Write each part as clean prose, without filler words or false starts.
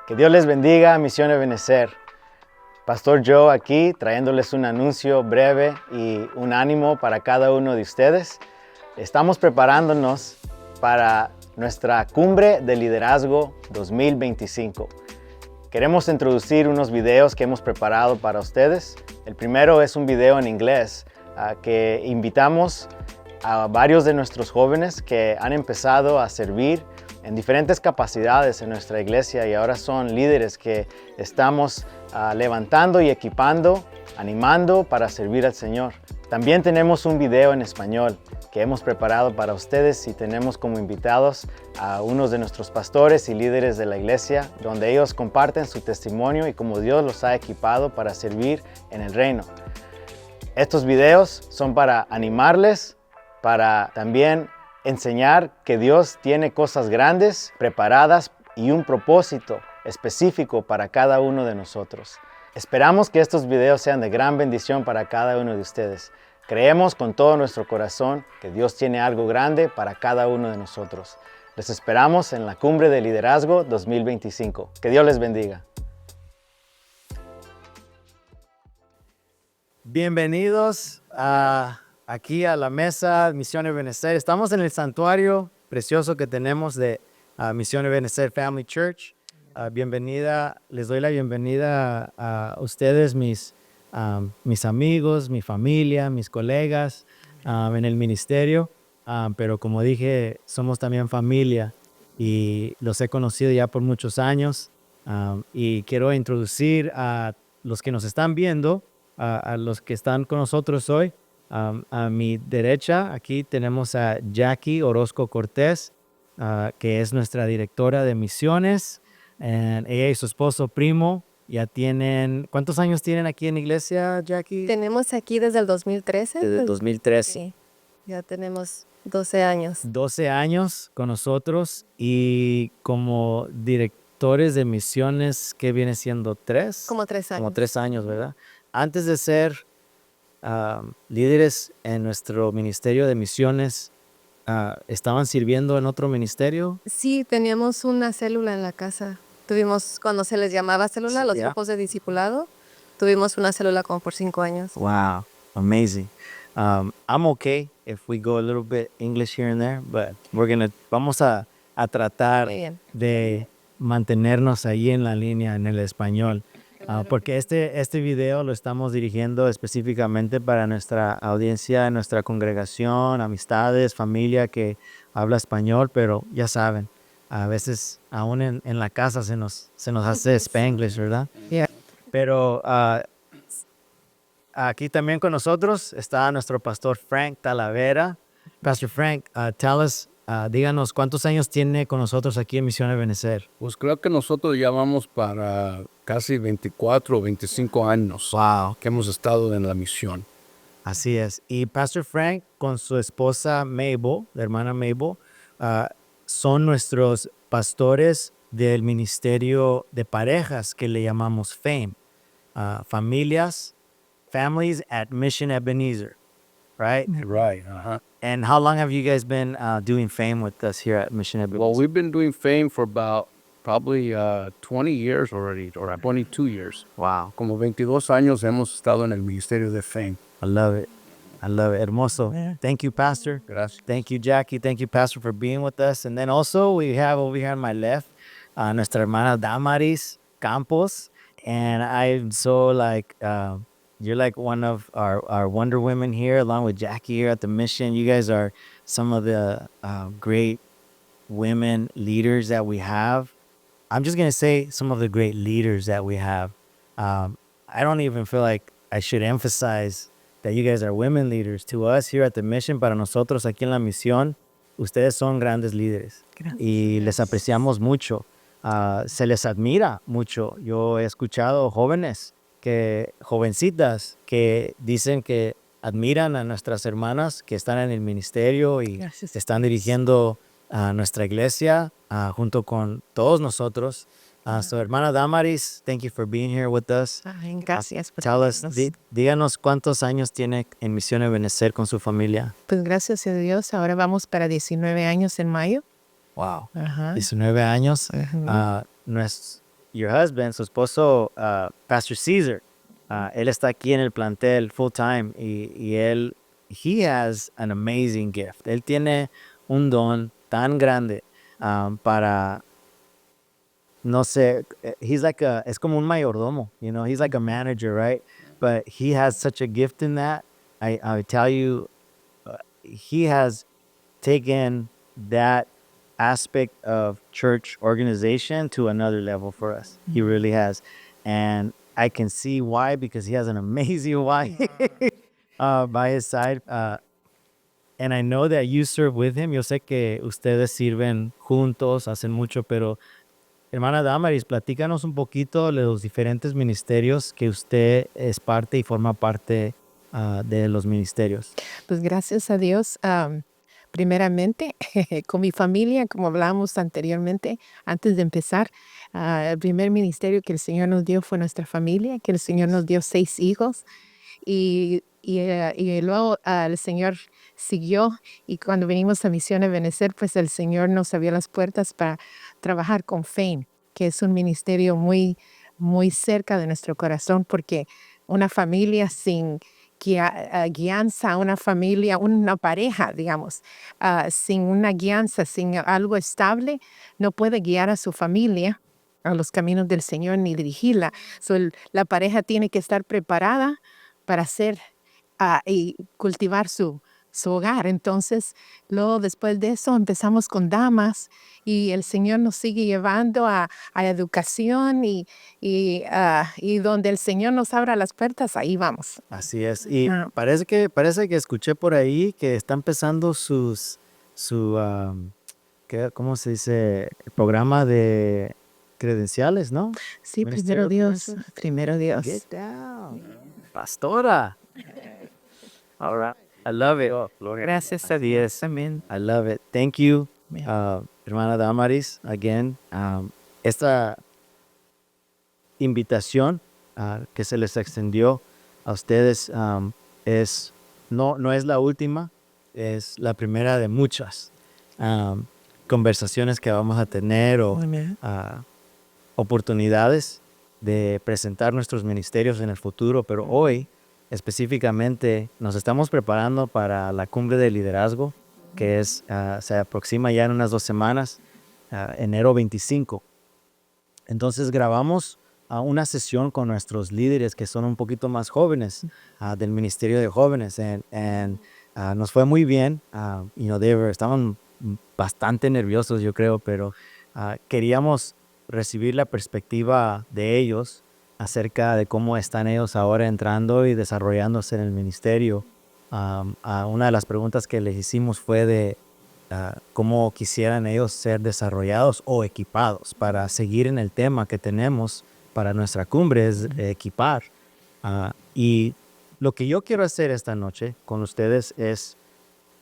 Que Dios les bendiga, Misión Ebenecer. Pastor Joe aquí trayéndoles un anuncio breve y un ánimo para cada uno de ustedes. Estamos preparándonos para nuestra Cumbre de Liderazgo 2025. Queremos introducir unos videos que hemos preparado para ustedes. El primero es un video en inglés que invitamos a varios de nuestros jóvenes que han empezado a servir en diferentes capacidades en nuestra iglesia y ahora son líderes que estamos levantando y equipando, animando para servir al Señor. También tenemos un video en español que hemos preparado para ustedes y tenemos como invitados a unos de nuestros pastores y líderes de la iglesia, donde ellos comparten su testimonio y cómo Dios los ha equipado para servir en el reino. Estos videos son para animarles, para también enseñar que Dios tiene cosas grandes, preparadas y un propósito específico para cada uno de nosotros. Esperamos que estos videos sean de gran bendición para cada uno de ustedes. Creemos con todo nuestro corazón que Dios tiene algo grande para cada uno de nosotros. Les esperamos en la Cumbre de Liderazgo 2025. Que Dios les bendiga. Bienvenidos aquí a la mesa Misión Ebenecer. Estamos en el santuario precioso que tenemos de Misión Ebenecer Family Church. Les doy la bienvenida a ustedes, mis amigos, mi familia, mis colegas en el ministerio. Pero como dije, somos también familia y los he conocido ya por muchos años. Y quiero introducir a los que nos están viendo, a los que están con nosotros hoy. A mi derecha, aquí tenemos a Jackie Orozco Cortés, que es nuestra directora de misiones. Ella y su esposo Primo ya tienen... ¿Cuántos años tienen aquí en la iglesia, Jackie? Tenemos aquí desde el 2013. Desde el 2013. Sí, ya tenemos 12 años. 12 años con nosotros y como directores de misiones, ¿qué viene siendo? ¿3? Como 3 años. Como 3 años, ¿verdad? Antes de ser líderes en nuestro ministerio de misiones, ¿estaban sirviendo en otro ministerio? Sí, teníamos una célula en la casa. Tuvimos, cuando se les llamaba célula, los grupos de discipulado, tuvimos una célula como por 5 años. Wow, amazing. I'm okay if we go a little bit English here and there, but vamos a tratar de mantenernos ahí en la línea en el español. Porque este video lo estamos dirigiendo específicamente para nuestra audiencia, nuestra congregación, amistades, familia que habla español, pero ya saben, a veces aún en la casa se nos hace Spanglish, ¿verdad? Yeah. Pero aquí también con nosotros está nuestro pastor Frank Talavera. Pastor Frank, díganos, ¿cuántos años tiene con nosotros aquí en Misión Ebenecer? Pues creo que nosotros ya vamos para casi 24 o 25 años que hemos estado en la misión. Así es. Y Pastor Frank con su esposa Mabel, la hermana Mabel, son nuestros pastores del ministerio de parejas que le llamamos FAME. Families at Mission Ebenezer, right? Right, uh-huh. And how long have you guys been doing FAME with us here at Mission Ebenezer? Well, we've been doing FAME for about probably 20 years already, or 22 years. Wow. Como 22 años hemos estado en el ministerio de FAME. I love it. I love it. Hermoso. Yeah. Thank you, Pastor. Gracias. Thank you, Jackie. Thank you, Pastor, for being with us. And then also we have over here on my left, nuestra hermana Damaris Campos. And I'm so you're like one of our Wonder Women here, along with Jackie here at the mission. You guys are some of the great women leaders that we have. I'm just going to say some of the great leaders that we have. I don't even feel like I should emphasize that you guys are women leaders. To us here at the mission, para nosotros aquí en la misión, ustedes son grandes líderes. Gracias. Y les apreciamos mucho. Se les admira mucho. Yo he escuchado jovencitas que dicen que admiran a nuestras hermanas que están en el ministerio y Gracias. están dirigiendo a nuestra iglesia junto con todos nosotros. So, hermana Damaris, thank you for being here with us. Ay, gracias. por Tell us, tenernos. díganos cuántos años tiene en Misión Ebenecer con su familia. Pues gracias a Dios, ahora vamos para 19 años en mayo. Wow. Ajá. 19 años. Ajá. your husband, su esposo, Pastor Caesar, él está aquí en el plantel full time y él, he has an amazing gift. Él tiene un don tan grande para, no sé, es como un mayordomo, you know, he's like a manager, right? But he has such a gift in that. I tell you, he has taken that aspect of church organization to another level for us. He really has. And I can see why, because he has an amazing wife by his side. And I know that you serve with him. Yo sé que ustedes sirven juntos, hacen mucho, pero hermana Damaris, platícanos un poquito de los diferentes ministerios que usted es parte y forma parte de los ministerios. Pues gracias a Dios, primeramente, con mi familia, como hablamos anteriormente, antes de empezar, el primer ministerio que el Señor nos dio fue nuestra familia, que el Señor nos dio 6 hijos y luego el Señor siguió y cuando venimos a Misión Ebenecer, pues el Señor nos abrió las puertas para trabajar con FAME, que es un ministerio muy, muy cerca de nuestro corazón, porque una familia sin guianza, una familia, una pareja, digamos, sin una guianza, sin algo estable, no puede guiar a su familia a los caminos del Señor ni dirigirla. La pareja tiene que estar preparada para hacer y cultivar su hogar. Entonces, luego después de eso empezamos con damas y el Señor nos sigue llevando a educación y donde el Señor nos abra las puertas, ahí vamos. Así es. Y parece que escuché por ahí que está empezando ¿cómo se dice? El programa de credenciales, ¿no? Sí, Ministerio primero de Dios, Credenciales. primero Dios. Get down. Pastora. All right. I love it. Gracias a Dios. Amén. I love it. Thank you, hermana Damaris, again. Esta invitación que se les extendió a ustedes no es la última, es la primera de muchas conversaciones que vamos a tener o oportunidades de presentar nuestros ministerios en el futuro, pero hoy específicamente nos estamos preparando para la cumbre de liderazgo que se aproxima ya en unas 2 semanas, enero 25. Entonces grabamos una sesión con nuestros líderes que son un poquito más jóvenes del Ministerio de Jóvenes. Nos fue muy bien. Estaban bastante nerviosos, yo creo, pero queríamos recibir la perspectiva de ellos acerca de cómo están ellos ahora entrando y desarrollándose en el ministerio. Una de las preguntas que les hicimos fue de cómo quisieran ellos ser desarrollados o equipados para seguir en el tema que tenemos para nuestra cumbre, es equipar. Y lo que yo quiero hacer esta noche con ustedes es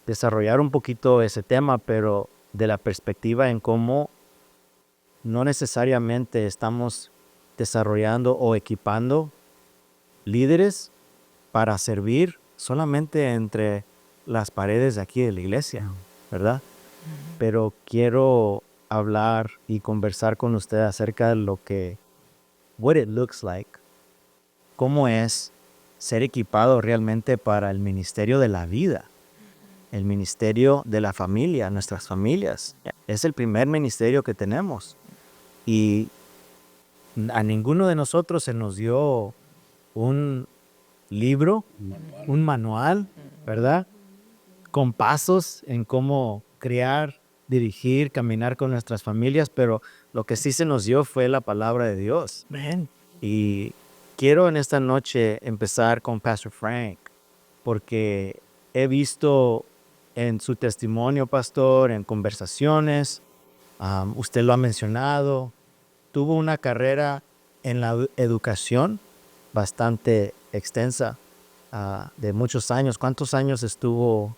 desarrollar un poquito ese tema, pero de la perspectiva en cómo no necesariamente estamos desarrollando o equipando líderes para servir solamente entre las paredes de aquí de la iglesia, ¿verdad? Pero quiero hablar y conversar con usted acerca de what it looks like, cómo es ser equipado realmente para el ministerio de la vida, el ministerio de la familia, nuestras familias. Es el primer ministerio que tenemos y a ninguno de nosotros se nos dio un libro, un manual, ¿verdad? Con pasos en cómo crear, dirigir, caminar con nuestras familias, pero lo que sí se nos dio fue la palabra de Dios. Amén. Y quiero en esta noche empezar con Pastor Frank, porque he visto en su testimonio, pastor, en conversaciones, usted lo ha mencionado, tuvo una carrera en la educación bastante extensa, de muchos años. ¿Cuántos años estuvo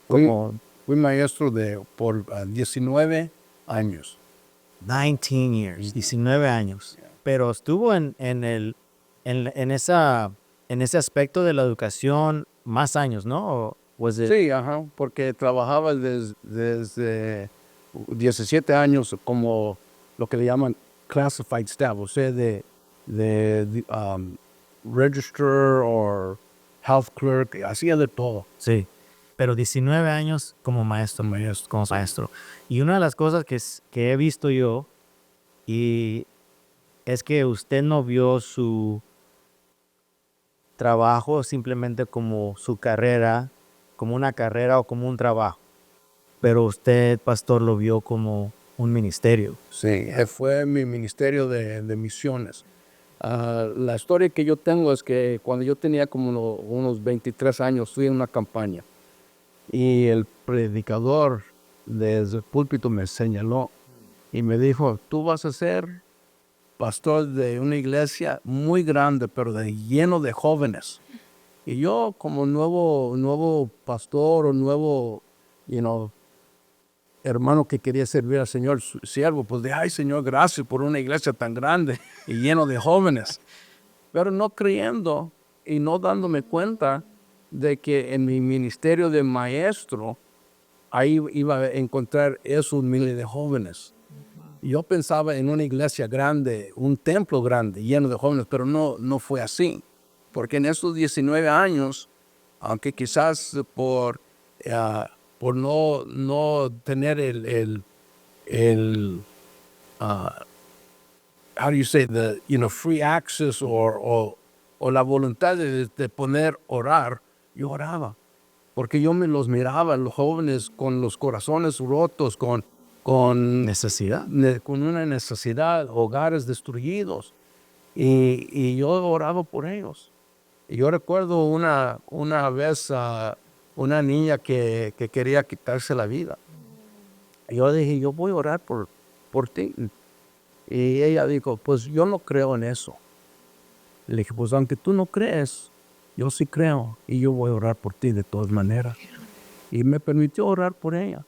como? Fui maestro por 19 años. 19 years, 19 años. Pero estuvo en ese aspecto de la educación más años, ¿no? Sí, porque trabajaba desde 17 años como lo que le llaman classified staff, o sea, register o health clerk, hacía de todo. Sí, pero 19 años como maestro, como maestro. Y una de las cosas que he visto yo y es que usted no vio su trabajo simplemente como su carrera, como una carrera o como un trabajo, pero usted, pastor, lo vio como un ministerio. Sí, fue mi ministerio de misiones. La historia que yo tengo es que cuando yo tenía como unos 23 años fui en una campaña y el predicador desde el púlpito me señaló y me dijo, tú vas a ser pastor de una iglesia muy grande, pero lleno de jóvenes. Y yo como nuevo pastor o nuevo, hermano que quería servir al Señor, siervo, pues ay Señor, gracias por una iglesia tan grande y lleno de jóvenes. Pero no creyendo y no dándome cuenta de que en mi ministerio de maestro, ahí iba a encontrar esos miles de jóvenes. Yo pensaba en una iglesia grande, un templo grande, lleno de jóvenes, pero no fue así. Porque en esos 19 años, aunque quizás por no tener how do you say, free access o la voluntad de poner orar, yo oraba. Porque yo me los miraba, los jóvenes con los corazones rotos, con Necesidad. con una necesidad, hogares destruidos. Y yo oraba por ellos. Y yo recuerdo una vez a una niña que quería quitarse la vida. Y yo dije, yo voy a orar por ti. Y ella dijo, pues yo no creo en eso. Le dije, pues aunque tú no crees, yo sí creo. Y yo voy a orar por ti de todas maneras. Y me permitió orar por ella.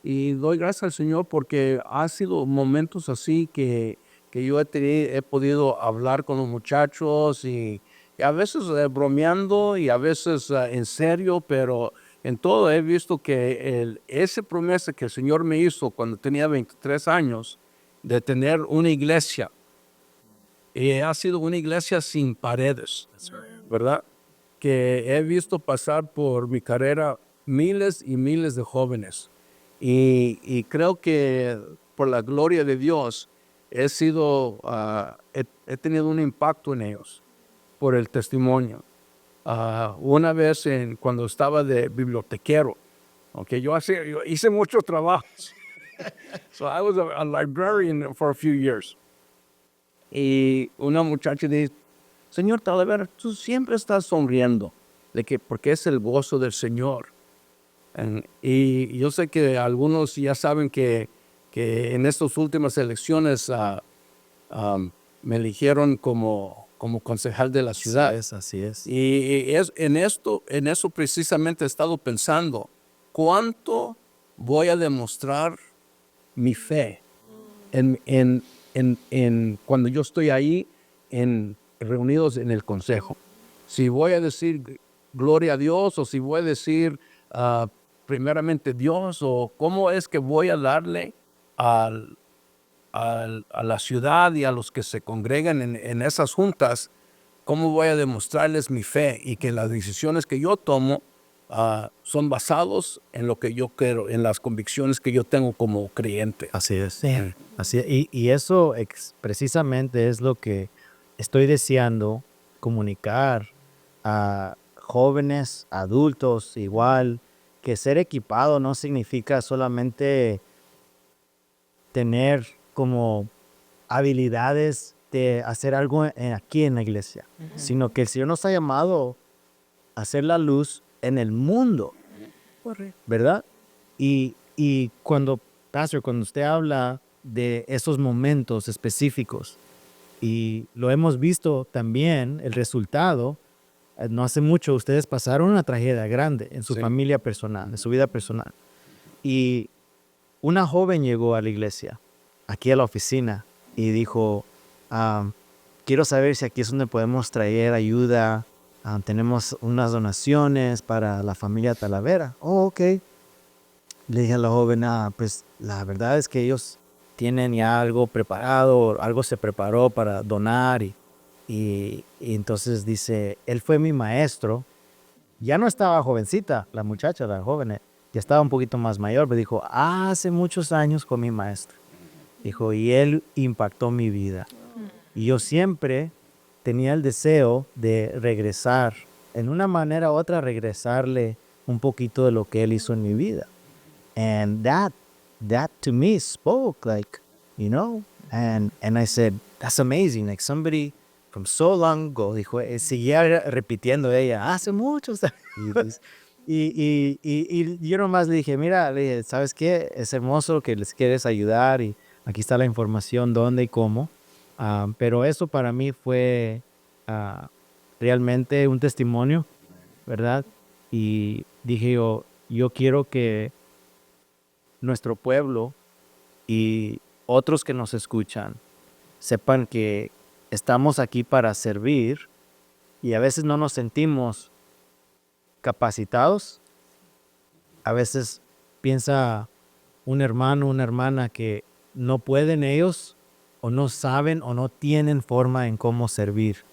Y doy gracias al Señor porque ha sido momentos así que yo he podido hablar con los muchachos y a veces bromeando y a veces en serio, pero en todo he visto que esa promesa que el Señor me hizo cuando tenía 23 años de tener una iglesia, y ha sido una iglesia sin paredes, ¿verdad? Que he visto pasar por mi carrera miles y miles de jóvenes. Y creo que por la gloria de Dios he tenido un impacto en ellos por el testimonio. Una vez cuando estaba de bibliotequero, yo hice muchos trabajos. So I was a librarian for a few years. Y una muchacha dice, Señor Talavera, tú siempre estás sonriendo, porque es el gozo del Señor. Y yo sé que algunos ya saben que en estas últimas elecciones me eligieron como concejal de la ciudad. Así es. Y en eso precisamente he estado pensando, ¿cuánto voy a demostrar mi fe cuando yo estoy ahí reunidos en el consejo? Si voy a decir gloria a Dios o si voy a decir primeramente Dios, o cómo es que voy a darle a la ciudad y a los que se congregan en esas juntas, cómo voy a demostrarles mi fe y que las decisiones que yo tomo son basados en lo que yo quiero, en las convicciones que yo tengo como creyente. Así es. Así es. Y eso precisamente es lo que estoy deseando comunicar a jóvenes, adultos, igual, que ser equipado no significa solamente tener como habilidades de hacer algo aquí en la iglesia, sino que el Señor nos ha llamado a hacer la luz en el mundo. Correcto. ¿Verdad? Y cuando usted habla de esos momentos específicos, y lo hemos visto también, el resultado, no hace mucho ustedes pasaron una tragedia grande en su familia personal, en su vida personal. Y una joven llegó a la iglesia, aquí a la oficina, y dijo, quiero saber si aquí es donde podemos traer ayuda. Tenemos unas donaciones para la familia Talavera. Oh, ok. Le dije a la joven, pues la verdad es que ellos tienen ya algo preparado, algo se preparó para donar y entonces dice, él fue mi maestro. Ya no estaba jovencita, la muchacha, la joven, ya estaba un poquito más mayor, pero dijo, hace muchos años con mi maestro. Dijo, y él impactó mi vida. Y yo siempre tenía el deseo de regresar, en una manera u otra, regresarle un poquito de lo que él hizo en mi vida. And that to me spoke, like, and I said, that's amazing. Like somebody from so long ago, dijo, seguía repitiendo ella, hace muchos años. Y yo nomás le dije, mira, ¿sabes qué? Es hermoso que les quieres ayudar y aquí está la información, dónde y cómo. Pero eso para mí fue realmente un testimonio, ¿verdad? Y dije yo quiero que nuestro pueblo y otros que nos escuchan sepan que estamos aquí para servir y a veces no nos sentimos capacitados. A veces piensa un hermano, una hermana que no pueden ellos o no saben o no tienen forma en cómo servir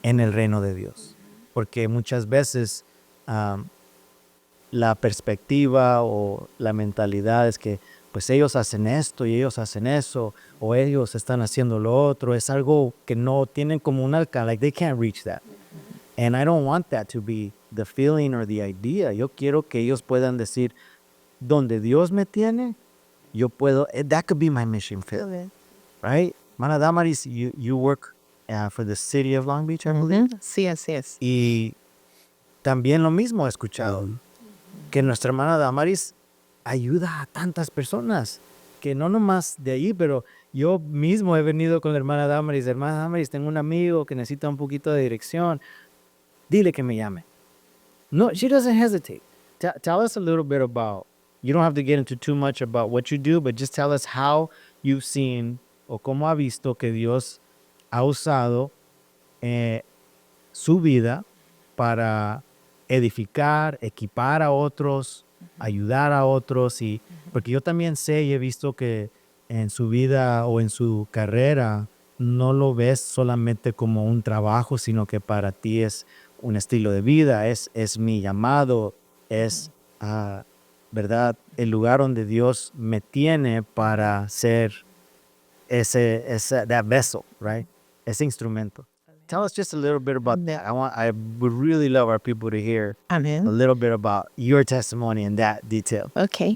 en el reino de Dios. Porque muchas veces la perspectiva o la mentalidad es que pues ellos hacen esto y ellos hacen eso o ellos están haciendo lo otro. Es algo que no tienen como un alcance, like they can't reach that. And I don't want that to be the feeling or the idea. Yo quiero que ellos puedan decir, donde Dios me tiene, yo puedo, that could be my mission field, right? Mana Damaris, you work for the city of Long Beach, I believe. Sí, así es. Y también lo mismo he escuchado, que nuestra hermana Damaris ayuda a tantas personas, que no nomás de ahí, pero yo mismo he venido con la hermana Damaris, tengo un amigo que necesita un poquito de dirección, dile que me llame. No, she doesn't hesitate. Tell us a little bit about, you don't have to get into too much about what you do, but just tell us how you've seen o cómo ha visto que Dios ha usado su vida para edificar, equipar a otros, ayudar a otros. Y porque yo también sé y he visto que en su vida o en su carrera no lo ves solamente como un trabajo, sino que para ti es un estilo de vida, es mi llamado, es, ¿verdad? El lugar donde Dios me tiene para ser that vessel, right? Ese instrumento. Tell us just a little bit about that. I would really love our people to hear a little bit about your testimony in that detail. Ok.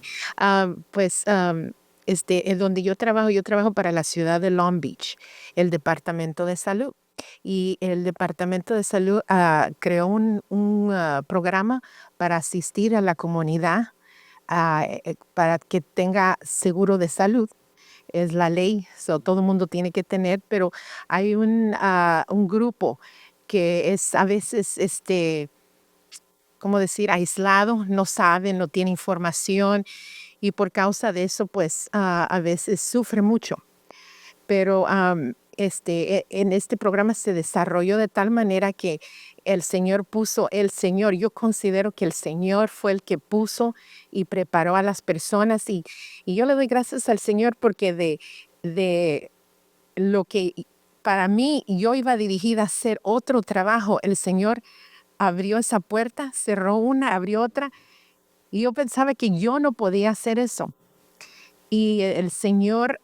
Donde yo trabajo para la ciudad de Long Beach, el Departamento de Salud. Y el Departamento de Salud creó un programa para asistir a la comunidad para que tenga seguro de salud. Es la ley, todo el mundo tiene que tener, pero hay un grupo que es a veces, ¿cómo decir?, aislado, no sabe, no tiene información y por causa de eso, pues a veces sufre mucho. Pero en este programa se desarrolló de tal manera que yo considero que el Señor fue el que puso y preparó a las personas y yo le doy gracias al Señor porque de lo que para mí yo iba dirigida a hacer otro trabajo, el Señor abrió esa puerta, cerró una, abrió otra y yo pensaba que yo no podía hacer eso. Y el Señor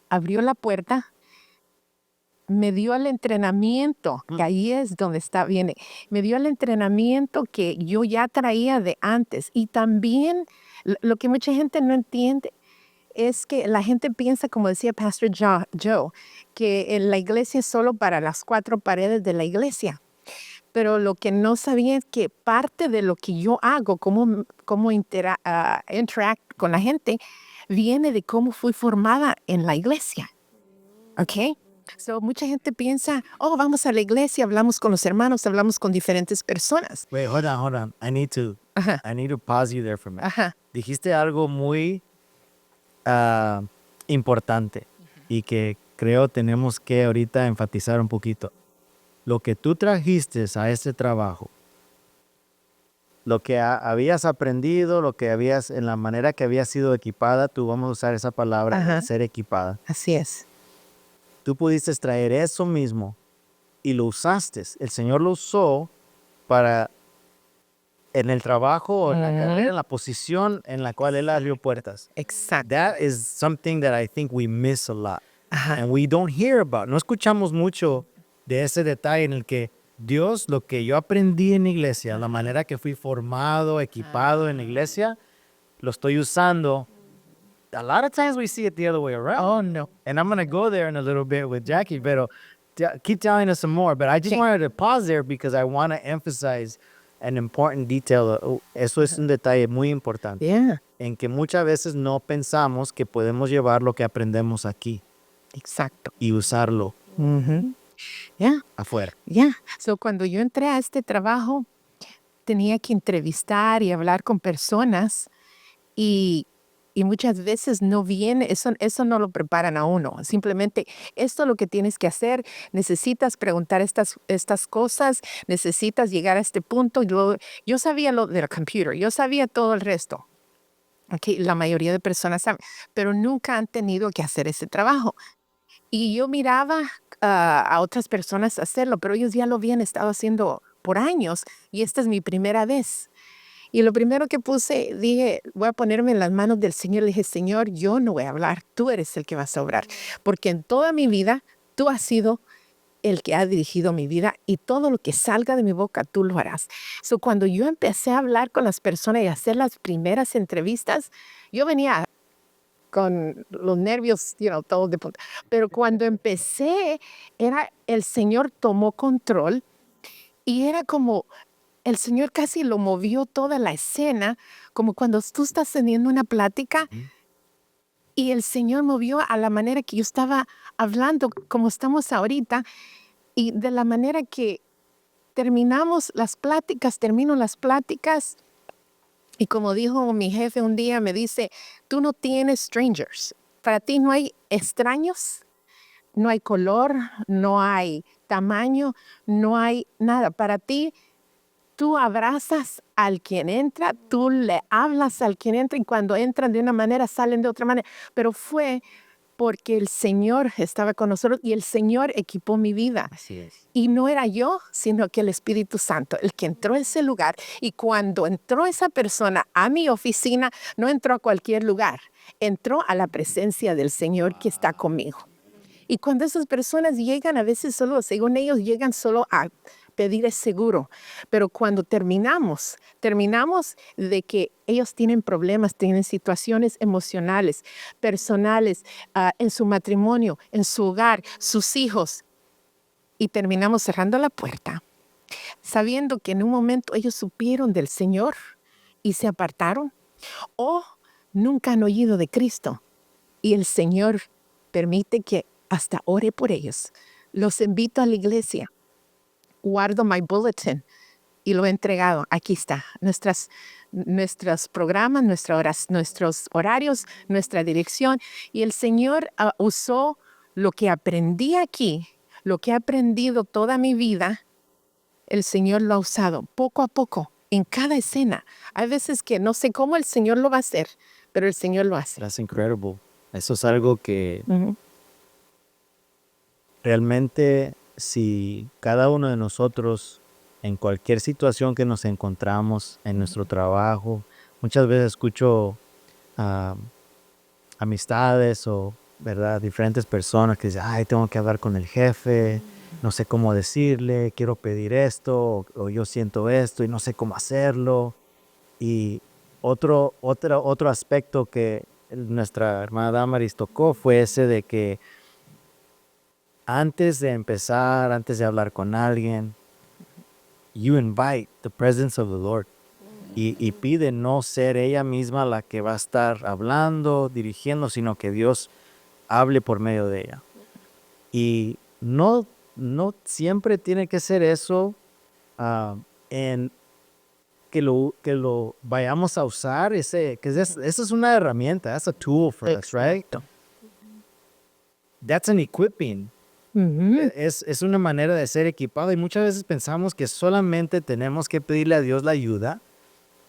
abrió la puerta, me dio el entrenamiento, que ahí es donde viene, me dio el entrenamiento que yo ya traía de antes. Y también lo que mucha gente no entiende es que la gente piensa, como decía Pastor Joe, que en la iglesia es solo para las 4 paredes de la iglesia. Pero lo que no sabía es que parte de lo que yo hago, cómo interact con la gente, viene de cómo fui formada en la iglesia. ¿Ok? So, mucha gente piensa, vamos a la iglesia, hablamos con los hermanos, hablamos con diferentes personas. Wait, hold on. I need to pause you there for a minute. Ajá. Dijiste algo muy importante y que creo tenemos que ahorita enfatizar un poquito. Lo que tú trajiste a este trabajo lo que habías aprendido, lo que habías, en la manera que habías sido equipada, tú vamos a usar esa palabra, Ajá. ser equipada. Así es. Tú pudiste traer eso mismo y lo usaste. El Señor lo usó para, en el trabajo, en la carrera, en la posición en la cual Él abrió puertas. Exacto. That is something that I think we miss a lot. Ajá. And we don't hear about. No escuchamos mucho de ese detalle en el que Dios, lo que yo aprendí en la iglesia, la manera que fui formado, equipado en la iglesia, lo estoy usando. A lot of times we see it the other way around. Oh, no. And I'm going to go there in a little bit with Jackie, pero keep telling us some more. But I just Sí. wanted to pause there because I want to emphasize an important detail. Eso es un detalle muy importante. Yeah. En que muchas veces no pensamos que podemos llevar lo que aprendemos aquí Exacto. y usarlo Yeah. afuera. Yeah. So, cuando yo entré a este trabajo, tenía que entrevistar y hablar con personas y muchas veces no viene, eso no lo preparan a uno. Simplemente, esto es lo que tienes que hacer, necesitas preguntar estas cosas, necesitas llegar a este punto. Y luego, yo sabía lo del computer, yo sabía todo el resto. Okay, la mayoría de personas saben, pero nunca han tenido que hacer ese trabajo. Y yo miraba a otras personas hacerlo, pero ellos ya lo habían estado haciendo por años y esta es mi primera vez. Y lo primero que puse, dije, voy a ponerme en las manos del Señor. Le dije, Señor, yo no voy a hablar, tú eres el que vas a obrar. Porque en toda mi vida, tú has sido el que ha dirigido mi vida y todo lo que salga de mi boca, tú lo harás. So, cuando yo empecé a hablar con las personas y a hacer las primeras entrevistas, yo venía con los nervios, todos de punta. Pero cuando empecé, el Señor tomó control y era como el Señor casi lo movió toda la escena, como cuando tú estás teniendo una plática y el Señor movió a la manera que yo estaba hablando, como estamos ahorita, y de la manera que termino las pláticas, y como dijo mi jefe un día, me dice, tú no tienes strangers, para ti no hay extraños, no hay color, no hay tamaño, no hay nada, para ti tú abrazas al quien entra, tú le hablas al quien entra y cuando entran de una manera salen de otra manera. Pero fue porque el Señor estaba con nosotros y el Señor equipó mi vida. Así es. Y no era yo, sino que el Espíritu Santo, el que entró a ese lugar. Y cuando entró esa persona a mi oficina, no entró a cualquier lugar, entró a la presencia del Señor que está conmigo. Y cuando esas personas llegan, a veces solo, según ellos, llegan solo a pedir es seguro. Pero cuando terminamos de que ellos tienen problemas, tienen situaciones emocionales, personales, en su matrimonio, en su hogar, sus hijos. Y terminamos cerrando la puerta, sabiendo que en un momento ellos supieron del Señor y se apartaron. O nunca han oído de Cristo. Y el Señor permite que hasta ore por ellos. Los invito a la iglesia. Guardo my bulletin y lo he entregado. Aquí está. Nuestros programas, nuestros horarios, nuestra dirección. Y el Señor usó lo que aprendí aquí, lo que he aprendido toda mi vida. El Señor lo ha usado poco a poco en cada escena. Hay veces que no sé cómo el Señor lo va a hacer, pero el Señor lo hace. That's incredible. Eso es algo que Ujú. realmente, si cada uno de nosotros, en cualquier situación que nos encontramos, en nuestro trabajo, muchas veces escucho amistades o, ¿verdad?, diferentes personas que dicen, ay, tengo que hablar con el jefe, no sé cómo decirle, quiero pedir esto, o yo siento esto y no sé cómo hacerlo. Y otro aspecto que nuestra hermana Damaris tocó fue ese de que antes de empezar, antes de hablar con alguien, you invite the presence of the Lord. Y pide no ser ella misma la que va a estar hablando, dirigiendo, sino que Dios hable por medio de ella. Y no siempre tiene que ser eso en que lo vayamos a usar. Eso es una herramienta. That's a tool for us, right? That's an equipping. Ujú. Es una manera de ser equipado y muchas veces pensamos que solamente tenemos que pedirle a Dios la ayuda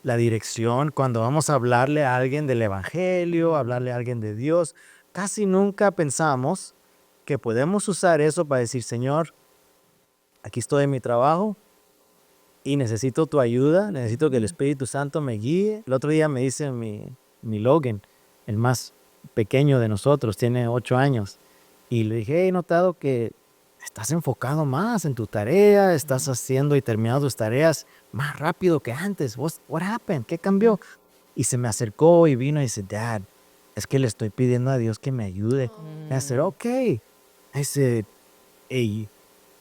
la dirección, cuando vamos a hablarle a alguien del evangelio, hablarle a alguien de Dios, casi nunca pensamos que podemos usar eso para decir, Señor, aquí estoy en mi trabajo y necesito tu ayuda, necesito que el Espíritu Santo me guíe. El otro día me dice mi Logan, el más pequeño de nosotros, tiene 8 años, y le dije, he notado que estás enfocado más en tu tarea, estás haciendo y terminando tus tareas más rápido que antes. What happened? ¿Qué cambió? Y se me acercó y vino y dice, Dad, es que le estoy pidiendo a Dios que me ayude. I said, okay. I said, hey,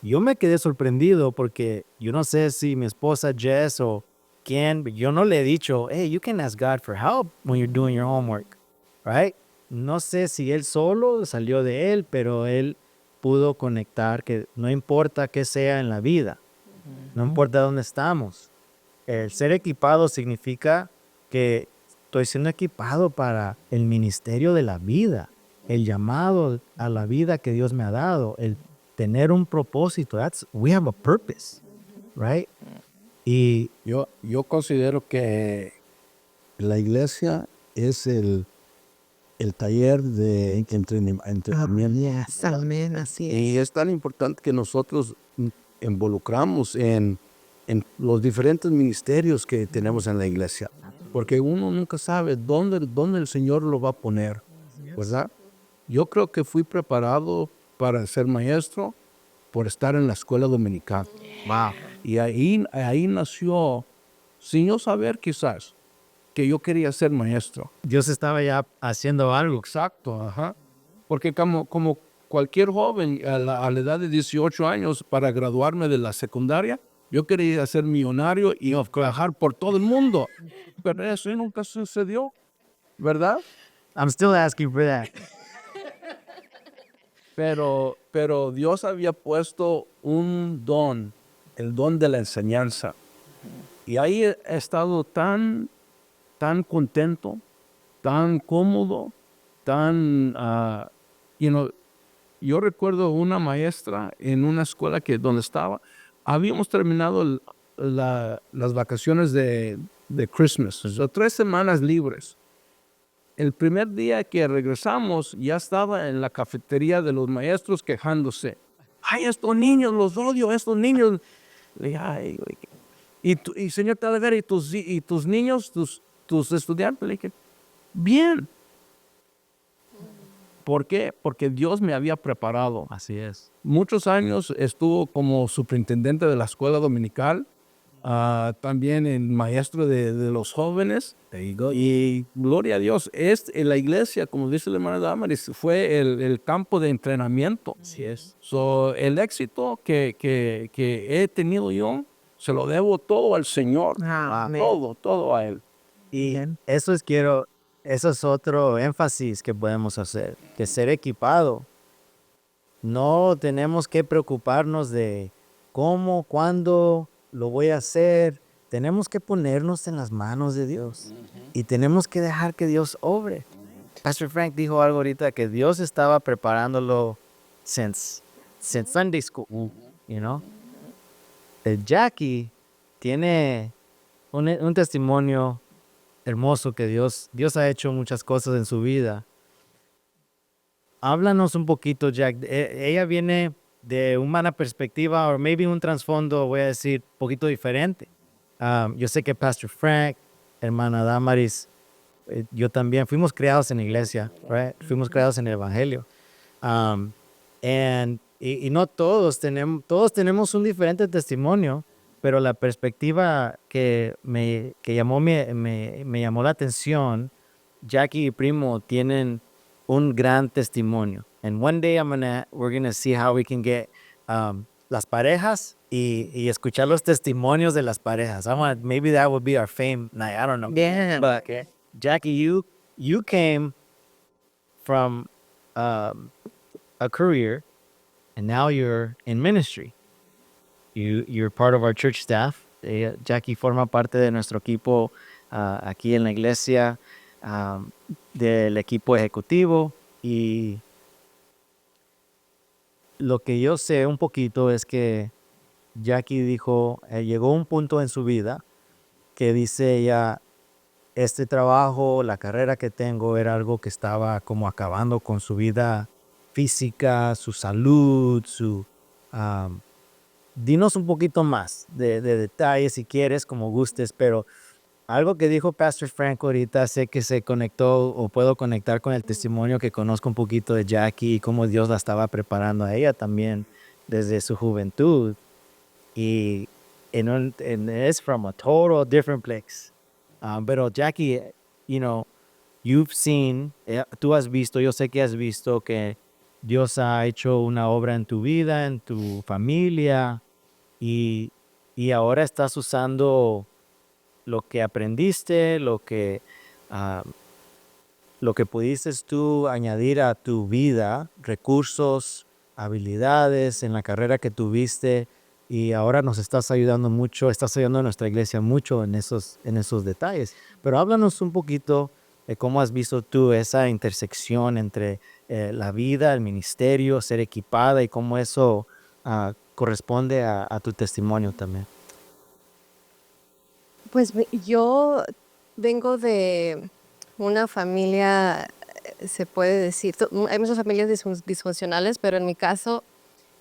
yo me quedé sorprendido porque yo no sé si mi esposa Jess o quién, yo no le he dicho, hey, you can ask God for help when you're doing your homework, right? No sé si él solo salió de él, pero él pudo conectar que no importa qué sea en la vida, no importa dónde estamos. El ser equipado significa que estoy siendo equipado para el ministerio de la vida, el llamado a la vida que Dios me ha dado, el tener un propósito. We have a purpose, right? Y Yo considero que la iglesia es el taller de entrenamiento. Amén, así Y es tan importante que nosotros involucramos en los diferentes ministerios que tenemos en la iglesia. Porque uno nunca sabe dónde el Señor lo va a poner, ¿verdad? Yo creo que fui preparado para ser maestro por estar en la escuela dominical. wow. Y ahí nació, sin yo saber quizás, que yo quería ser maestro. Dios estaba ya haciendo algo. Exacto, ajá. Porque como cualquier joven a la edad de 18 años, para graduarme de la secundaria, yo quería ser millonario y viajar por todo el mundo. Pero eso nunca sucedió, ¿verdad? I'm still asking for that. Pero Dios había puesto un don, el don de la enseñanza. Y ahí he estado tan contento, tan cómodo, tan, yo recuerdo una maestra en una escuela donde estaba, habíamos terminado las vacaciones de Christmas, o sea, 3 semanas libres. El primer día que regresamos, ya estaba en la cafetería de los maestros quejándose. Ay, estos niños, los odio, estos niños. Le dije, ay, güey. Y señor Talavera, ¿y tus niños, tus estudiantes? Le dije, bien. ¿Por qué? Porque Dios me había preparado. Así es. Muchos años estuvo como superintendente de la escuela dominical, también en maestro de los jóvenes. Y gloria a Dios, en la iglesia, como dice el hermano Damaris, fue el campo de entrenamiento. Así es. El éxito que he tenido yo, se lo debo todo al Señor. Amén. Todo a Él. Y eso es otro énfasis que podemos hacer, que ser equipado. No tenemos que preocuparnos de cómo, cuándo lo voy a hacer. Tenemos que ponernos en las manos de Dios y tenemos que dejar que Dios obre. Pastor Frank dijo algo ahorita que Dios estaba preparándolo since Sunday school, you know. Jackie tiene un testimonio hermoso que Dios ha hecho muchas cosas en su vida. Háblanos un poquito, Jack. Ella viene de una perspectiva, o maybe un trasfondo, voy a decir, un poquito diferente. Yo sé que Pastor Frank, hermana Damaris, yo también fuimos criados en la iglesia, right? Fuimos criados en el evangelio. Y no todos tenemos un diferente testimonio, pero la perspectiva que me llamó la atención, Jackie y Primo tienen un gran testimonio. And one day we're gonna see how we can get las parejas y escuchar los testimonios de las parejas. Maybe that would be our fame night. I don't know. Bien. But Jackie, you came from a career, and now you're in ministry. You're part of our church staff. Jackie forma parte de nuestro equipo aquí en la iglesia, del equipo ejecutivo. Y lo que yo sé un poquito es que Jackie dijo, llegó un punto en su vida que dice ella, este trabajo, la carrera que tengo era algo que estaba como acabando con su vida física, su salud, dinos un poquito más de detalles si quieres, como gustes, pero algo que dijo Pastor Franco ahorita, sé que se conectó o puedo conectar con el testimonio que conozco un poquito de Jackie y cómo Dios la estaba preparando a ella también desde su juventud. Y and it's from a total different place. Pero Jackie, you've seen, tú has visto, yo sé que has visto que Dios ha hecho una obra en tu vida, en tu familia, y, y ahora estás usando lo que aprendiste, ah, lo que pudiste tú añadir a tu vida, recursos, habilidades en la carrera que tuviste, y ahora nos estás ayudando mucho, estás ayudando a nuestra iglesia mucho en esos detalles. Pero háblanos un poquito de cómo has visto tú esa intersección entre la vida, el ministerio, ser equipada y cómo eso corresponde a tu testimonio también. Pues yo vengo de una familia, se puede decir, hay muchas familias disfuncionales, pero en mi caso,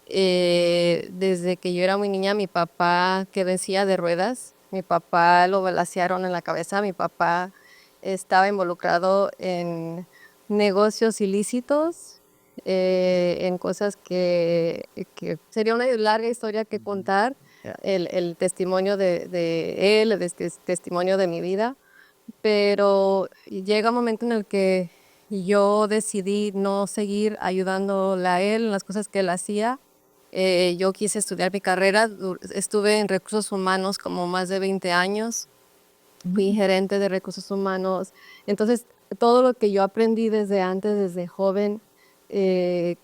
desde que yo era muy niña, mi papá quedó en silla de ruedas, mi papá lo balacearon en la cabeza, mi papá estaba involucrado en negocios ilícitos, en cosas que sería una larga historia que contar, Yeah. el testimonio de él, el testimonio de mi vida, pero llega un momento en el que yo decidí no seguir ayudándole a él en las cosas que él hacía. Yo quise estudiar mi carrera, estuve en recursos humanos como más de 20 años, fui gerente de recursos humanos, entonces todo lo que yo aprendí desde antes, desde joven,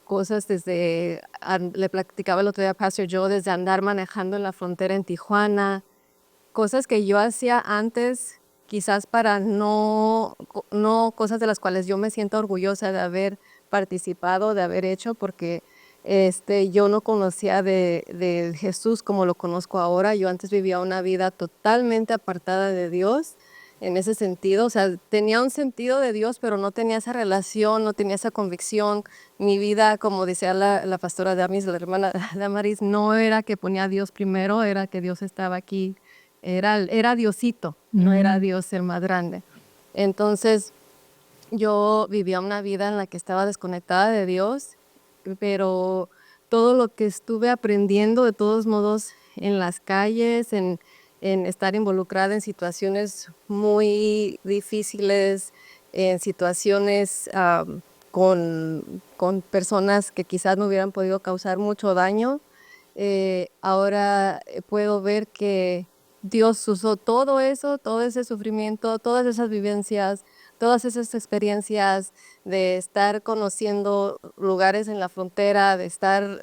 cosas le platicaba el otro día a Pastor Joe, desde andar manejando en la frontera en Tijuana, cosas que yo hacía antes, quizás para no cosas de las cuales yo me siento orgullosa de haber participado, de haber hecho, porque yo no conocía de Jesús como lo conozco ahora. Yo antes vivía una vida totalmente apartada de Dios en ese sentido. O sea, tenía un sentido de Dios, pero no tenía esa relación, no tenía esa convicción. Mi vida, como decía la pastora Damis, la hermana Damaris, no era que ponía a Dios primero, era que Dios estaba aquí. Era Diosito, no era Dios el más grande. Entonces, yo vivía una vida en la que estaba desconectada de Dios, pero todo lo que estuve aprendiendo, de todos modos, en las calles, en estar involucrada en situaciones muy difíciles, en situaciones con personas que quizás no hubieran podido causar mucho daño, ahora puedo ver que Dios usó todo eso, todo ese sufrimiento, todas esas vivencias, todas esas experiencias de estar conociendo lugares en la frontera, de estar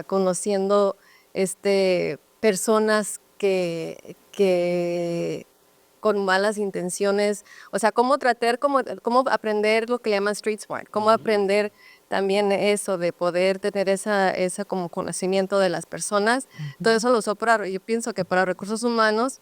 conociendo personas que con malas intenciones, o sea, cómo cómo aprender lo que llaman street smart, cómo aprender también eso de poder tener esa como conocimiento de las personas. Todo eso lo usó yo pienso que para recursos humanos,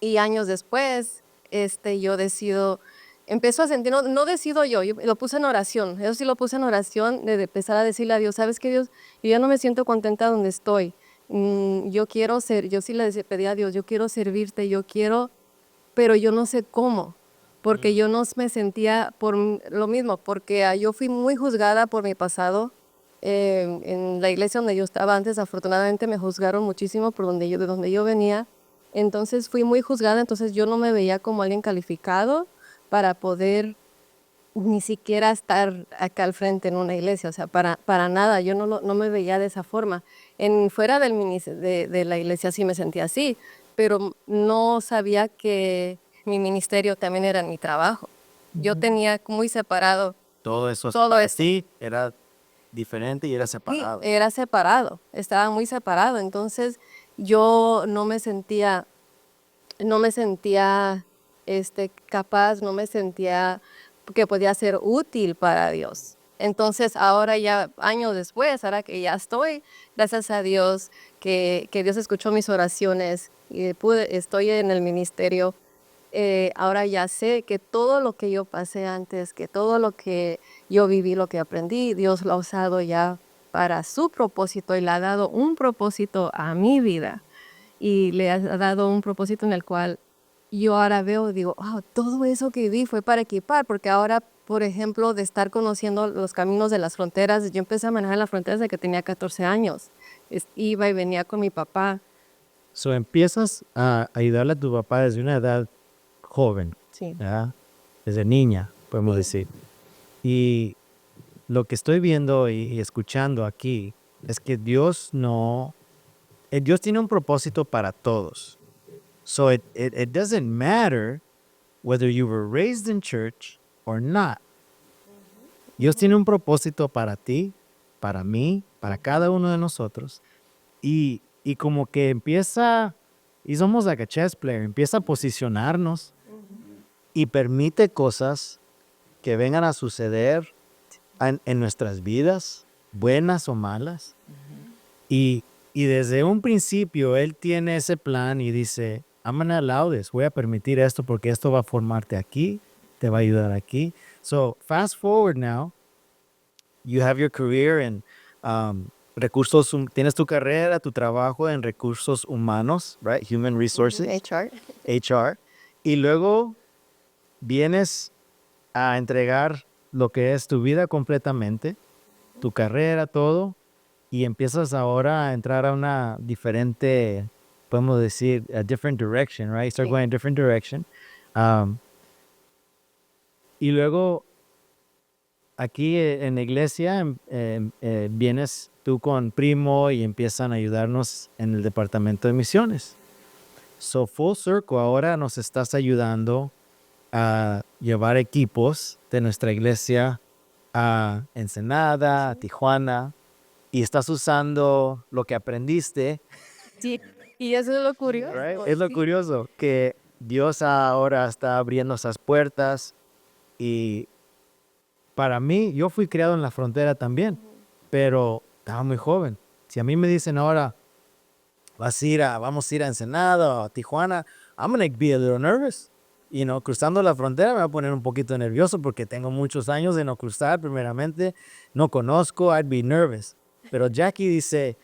y años después, yo empiezo a sentir, no decido yo lo puse en oración, eso sí lo puse en oración, de empezar a decirle a Dios, ¿sabes qué, Dios? Yo ya no me siento contenta donde estoy, yo sí le pedí a Dios, yo quiero servirte, pero yo no sé cómo, porque yo no me sentía por lo mismo, porque yo fui muy juzgada por mi pasado. En la iglesia donde yo estaba antes, afortunadamente me juzgaron muchísimo de donde yo venía. Entonces fui muy juzgada, entonces yo no me veía como alguien calificado para poder ni siquiera estar acá al frente en una iglesia, o sea, para nada, yo no me veía de esa forma. Fuera de la iglesia sí me sentía así, pero no sabía que mi ministerio también era mi trabajo. Yo tenía muy separado Todo eso todo eso. sí era diferente y era Sí, separado. era separado, estaba muy separado, entonces yo no me sentía capaz, no me sentía que podía ser útil para Dios. Entonces ahora ya años después, ahora que ya estoy, gracias a Dios que Dios escuchó mis oraciones y estoy en el ministerio. Ahora ya sé que todo lo que yo pasé antes, que todo lo que yo viví, lo que aprendí, Dios lo ha usado ya para su propósito y le ha dado un propósito a mi vida y le ha dado un propósito en el cual yo ahora veo y digo, wow, todo eso que vi fue para equipar, porque ahora, por ejemplo, de estar conociendo los caminos de las fronteras, yo empecé a manejar las fronteras desde que tenía 14 años. Iba y venía con mi papá. So, empiezas a ayudarle a tu papá desde una edad joven, Sí. ¿verdad? Desde niña, podemos decir. Y lo que estoy viendo y escuchando aquí es que Dios tiene un propósito para todos. So it doesn't matter whether you were raised in church or not. Dios tiene un propósito para ti, para mí, para cada uno de nosotros. Y como que empieza, y somos like a chess player, empieza a posicionarnos y permite cosas que vengan a suceder en nuestras vidas, buenas o malas. Y desde un principio Él tiene ese plan y dice, I'm gonna allow this, voy a permitir esto porque esto va a formarte aquí, te va a ayudar aquí. So, fast forward now, you have your career in tienes tu carrera, tu trabajo en recursos humanos, right? Human resources, HR. HR. Y luego vienes a entregar lo que es tu vida completamente, tu carrera, todo, y empiezas ahora a entrar a una diferente, podemos decir, a different direction, right? Start Sí. going a different direction. Y luego, aquí en la iglesia, vienes tú con Primo y empiezan a ayudarnos en el departamento de misiones. So, full circle, ahora nos estás ayudando a llevar equipos de nuestra iglesia a Ensenada, a Tijuana, y estás usando lo que aprendiste. Sí. Y eso es lo curioso. Right? Es lo sí. curioso, que Dios ahora está abriendo esas puertas y para mí, yo fui criado en la frontera también, pero estaba muy joven. Si a mí me dicen ahora, vamos a ir a Ensenada o a Tijuana, I'm gonna be a little nervous. You know, cruzando la frontera me va a poner un poquito nervioso porque tengo muchos años de no cruzar, primeramente, no conozco, I'd be nervous. Pero Jackie dice,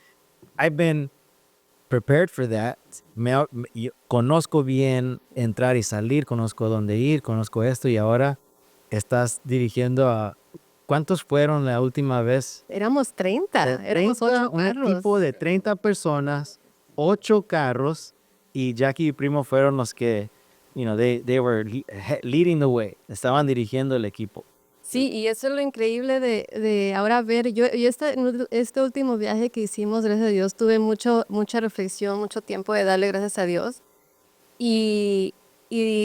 I've been prepared for that. Yo conozco bien entrar y salir, conozco dónde ir, conozco esto y ahora estás dirigiendo a... ¿Cuántos fueron la última vez? Éramos 30, éramos 8 Un carros. equipo de 30 personas, 8 carros, y Jackie y Primo fueron los que, you know, they were leading the way. Estaban dirigiendo el equipo. Sí, y eso es lo increíble de ahora ver. Yo este último viaje que hicimos, gracias a Dios, tuve mucha reflexión, mucho tiempo de darle gracias a Dios. Y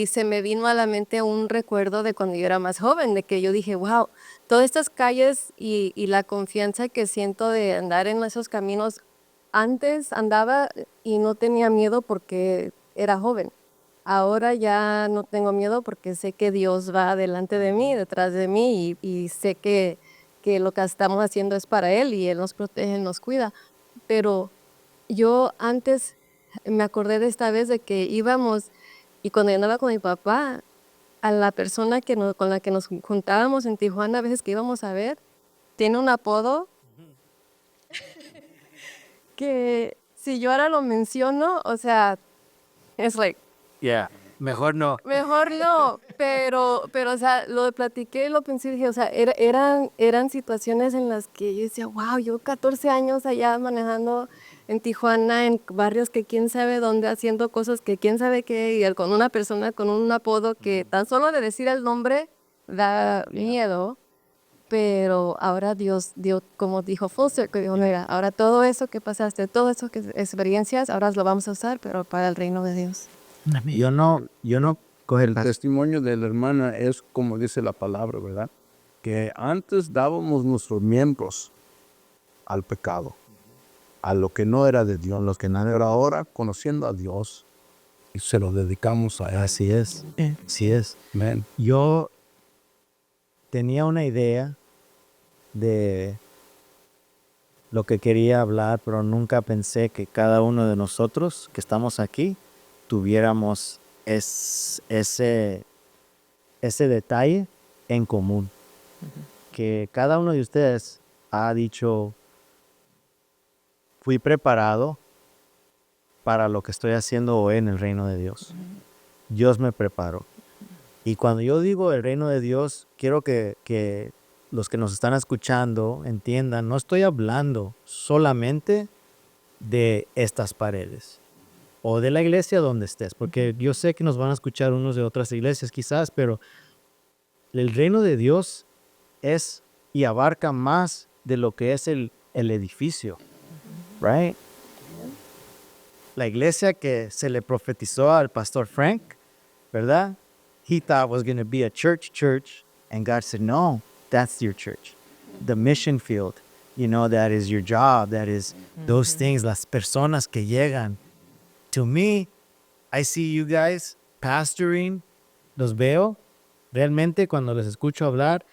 se me vino a la mente un recuerdo de cuando yo era más joven, de que yo dije, wow, todas estas calles y la confianza que siento de andar en esos caminos. Antes andaba y no tenía miedo porque era joven. Ahora ya no tengo miedo porque sé que Dios va delante de mí, detrás de mí y sé que lo que estamos haciendo es para Él y Él nos protege, nos cuida. Pero yo antes me acordé de esta vez de que íbamos y cuando yo andaba con mi papá, a la persona con la que nos juntábamos en Tijuana, a veces que íbamos a ver, tiene un apodo que si yo ahora lo menciono, o sea, es like, Yeah, mejor no. mejor no, pero, o sea, lo platiqué, lo pensé y dije, o sea, eran situaciones en las que yo decía, wow, yo 14 años allá manejando en Tijuana, en barrios que quién sabe dónde, haciendo cosas que quién sabe qué, y con una persona con un apodo que tan solo de decir el nombre da miedo, pero ahora Dios dio, como dijo Foster, que dijo, mira, ahora todo eso que pasaste, todo eso que experiencias, ahora lo vamos a usar, pero para el reino de Dios. Yo no coge El testimonio de la hermana es como dice la palabra, ¿verdad? Que antes dábamos nuestros miembros al pecado, a lo que no era de Dios, lo que no era. Ahora, conociendo a Dios, y se lo dedicamos a Él. Así es, así es. Amén. Yo tenía una idea de lo que quería hablar, pero nunca pensé que cada uno de nosotros que estamos aquí tuviéramos ese detalle en común. Que cada uno de ustedes ha dicho, fui preparado para lo que estoy haciendo hoy en el reino de Dios. Dios me preparó. Y cuando yo digo el reino de Dios, quiero que los que nos están escuchando entiendan, no estoy hablando solamente de estas paredes o de la iglesia donde estés, porque yo sé que nos van a escuchar unos de otras iglesias quizás, pero el reino de Dios es y abarca más de lo que es el edificio, right? La iglesia que se le profetizó al pastor Frank, ¿verdad? He thought was going to be a church, and God said, no, that's your church. The mission field, that is your job, that is those things, las personas que llegan. To me, I see you guys pastoring, los veo, realmente cuando les escucho hablar,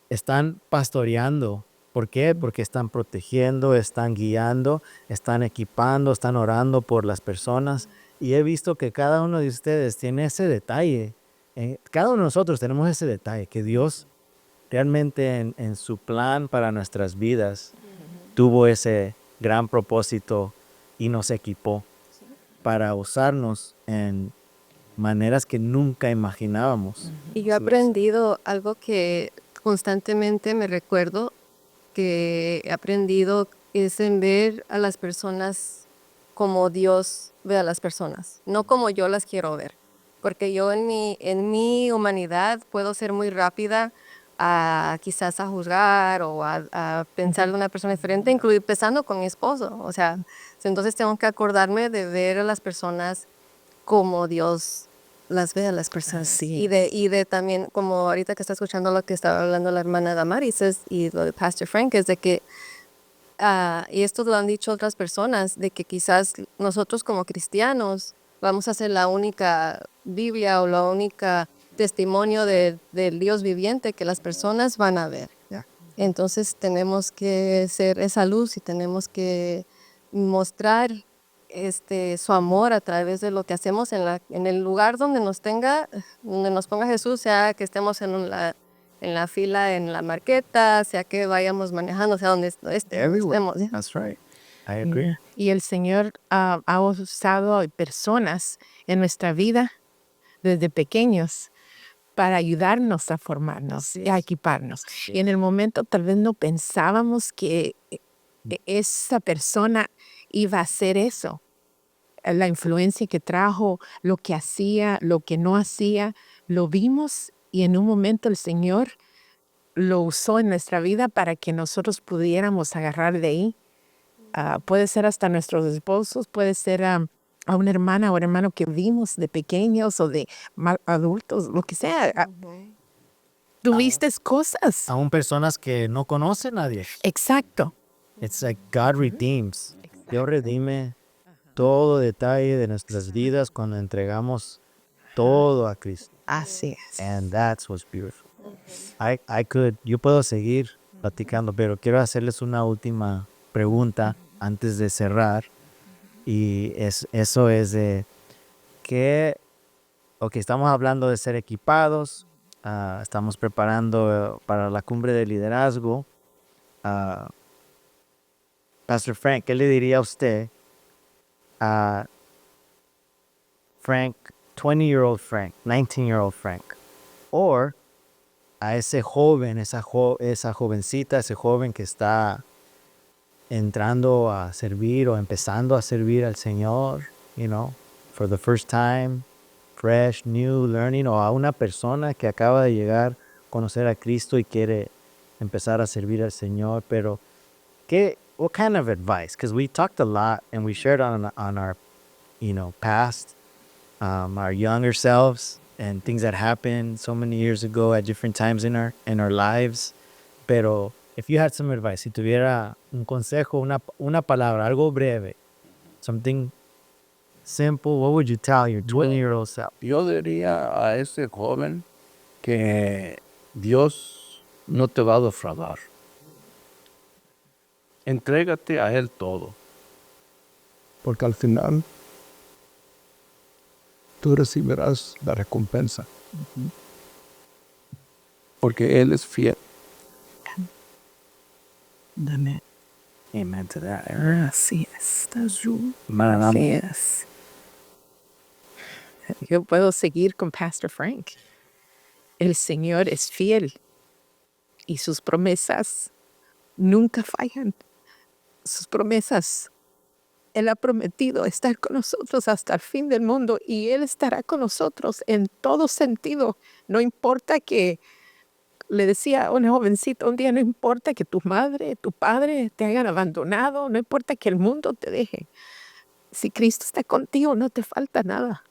están pastoreando. ¿Por qué? Porque están protegiendo, están guiando, están equipando, están orando por las personas. Y he visto que cada uno de ustedes tiene ese detalle. Cada uno de nosotros tenemos ese detalle, que Dios realmente en su plan para nuestras vidas tuvo ese gran propósito y nos equipó para usarnos en maneras que nunca imaginábamos. Y yo he aprendido algo que constantemente me recuerdo, que he aprendido, es en ver a las personas como Dios ve a las personas, no como yo las quiero ver. Porque yo en mi humanidad puedo ser muy rápida quizás a juzgar o a pensar de una persona diferente, incluso empezando con mi esposo. O sea, entonces tengo que acordarme de ver a las personas como Dios las ve a las personas. Sí. Y de también, como ahorita que está escuchando lo que estaba hablando la hermana Damaris y lo de Pastor Frank, es de que, y esto lo han dicho otras personas, de que quizás nosotros como cristianos vamos a ser la única Biblia o la única testimonio del Dios viviente que las personas van a ver. Yeah. Entonces tenemos que ser esa luz y tenemos que mostrar su amor a través de lo que hacemos en el lugar donde nos ponga Jesús, sea que estemos en la fila en la marqueta, sea que vayamos manejando, sea donde estemos. ¿Ya? That's right. I agree. Y el Señor ha usado personas en nuestra vida desde pequeños para ayudarnos a formarnos y a equiparnos. Y en el momento tal vez no pensábamos que esa persona iba a hacer eso. La influencia que trajo, lo que hacía, lo que no hacía, lo vimos y en un momento el Señor lo usó en nuestra vida para que nosotros pudiéramos agarrar de ahí. Puede ser hasta nuestros esposos, puede ser a una hermana o un hermano que vimos de pequeños o de adultos, lo que sea. Tuviste cosas. Aún personas que no conocen a nadie. Exacto. It's like God redeems. Dios redime todo detalle de nuestras vidas cuando entregamos todo a Cristo. Así es. And that's what's beautiful. Yo puedo seguir platicando, pero quiero hacerles una última pregunta antes de cerrar. Y eso es de que, estamos hablando de ser equipados, estamos preparando para la cumbre de liderazgo. Pastor Frank, ¿qué le diría a usted a Frank, 20-year-old Frank, 19-year-old Frank, o a ese joven, esa jovencita, ese joven que está entrando a servir o empezando a servir al Señor, for the first time, fresh, new, learning, o a una persona que acaba de llegar a conocer a Cristo y quiere empezar a servir al Señor, pero what kind of advice? Because we talked a lot and we shared on our, past, our younger selves and things that happened so many years ago at different times in our lives. Pero if you had some advice, si tuviera un consejo, una palabra, algo breve, something simple, what would you tell your 20-year-old self? Yo diría a ese joven que Dios no te va a defraudar. Entrégate a Él todo. Porque al final tú recibirás la recompensa. Porque Él es fiel. Dame. Amen to that. Así es. Así Man, es. Yo puedo seguir con Pastor Frank. El Señor es fiel y sus promesas nunca fallan. Sus promesas. Él ha prometido estar con nosotros hasta el fin del mundo y Él estará con nosotros en todo sentido. No importa que, le decía a una jovencita un día, no importa que tu madre, tu padre te hayan abandonado, no importa que el mundo te deje. Si Cristo está contigo, no te falta nada.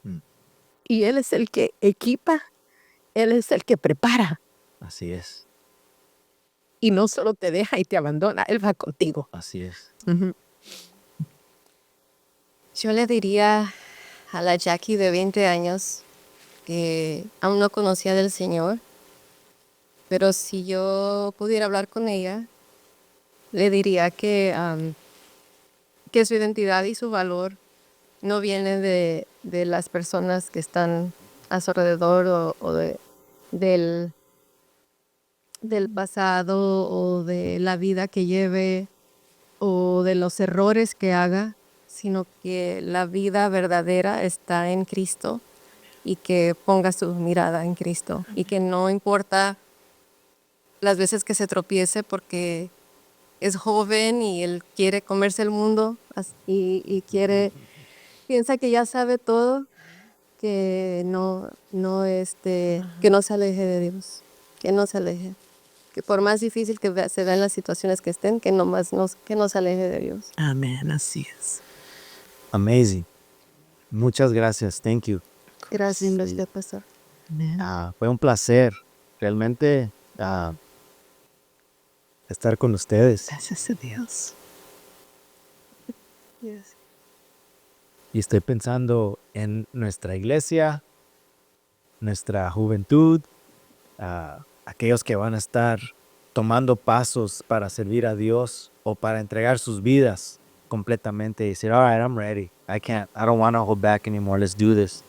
Y Él es el que equipa, Él es el que prepara. así es, Y no solo te deja y te abandona, Él va contigo. así es. Yo le diría a la Jackie de 20 años que aún no conocía del Señor, pero si yo pudiera hablar con ella, le diría que su identidad y su valor no viene de las personas que están a su alrededor del pasado o de la vida que lleve o de los errores que haga, sino que la vida verdadera está en Cristo y que ponga su mirada en Cristo y que no importa las veces que se tropiece porque es joven y él quiere comerse el mundo y piensa que ya sabe todo, que que no se aleje de Dios, que no se aleje, que por más difícil que se vean las situaciones que estén, que que no se aleje de Dios. Amén, así es. Amazing. Muchas gracias. Thank you. Gracias, pastor. Amén. Fue un placer realmente estar con ustedes. Gracias a Dios. Y estoy pensando en nuestra iglesia, nuestra juventud, aquellos que van a estar tomando pasos para servir a Dios o para entregar sus vidas completamente y decir, all right, I'm ready. I don't want to hold back anymore. Let's do this.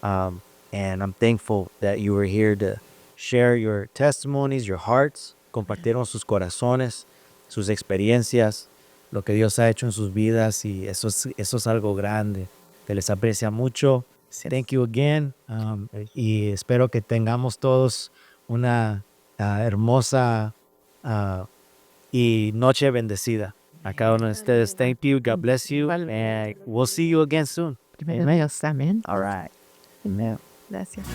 And I'm thankful that you were here to share your testimonies, your hearts, compartieron sus corazones, sus experiencias, lo que Dios ha hecho en sus vidas y eso es algo grande, que les aprecia mucho. Thank you again. Y espero que tengamos todos una hermosa y noche bendecida. A cada uno de ustedes, thank you, God bless you, and we'll see you again soon. Dios, amén. All right. Amen. Gracias.